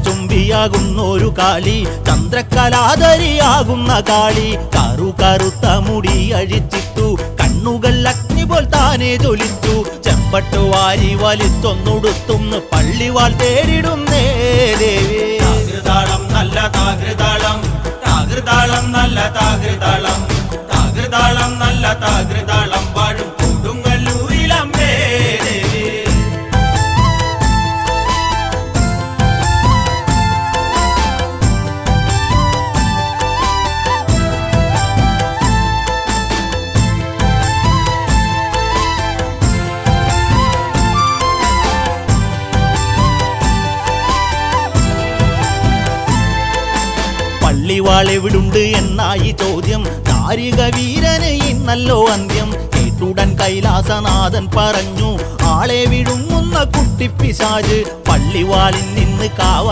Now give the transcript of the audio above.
ചുംബിയാകുന്നൊരു കാളി, ചന്ദ്രകലാധരിയാകുന്ന കാളി, കറുത്ത മുടി അഴിച്ചിട്ടു, കണ്ണുകൾ അഗ്നി പോൽ താനെ ജ്വലിച്ചു, ചെമ്പട്ടു വാരി വലിച്ചൊന്നുടുത്തുന്ന് പള്ളിവാൾ തേടിടുന്നേ ദേവി. താകൃതാളം നല്ല താകൃതാളം, താകൃതാളം നല്ല താകൃതാളം, താകൃതാളം നല്ല താകൃതാളം വാഴും കൊടുങ്ങല്ലൂരിലമ്മേ ദേവി. പള്ളിവാളെവിടുണ്ട് എന്നായി ചോദ്യം, താരിക വീരന് ഇന്നല്ലോ അന്ത്യം. കേട്ടുടൻ കൈലാസനാഥൻ പറഞ്ഞു, ആളെ വിഴുങ്ങുന്ന കുട്ടിപ്പിശാച് പള്ളിവാളിൽ നിന്ന് കാവ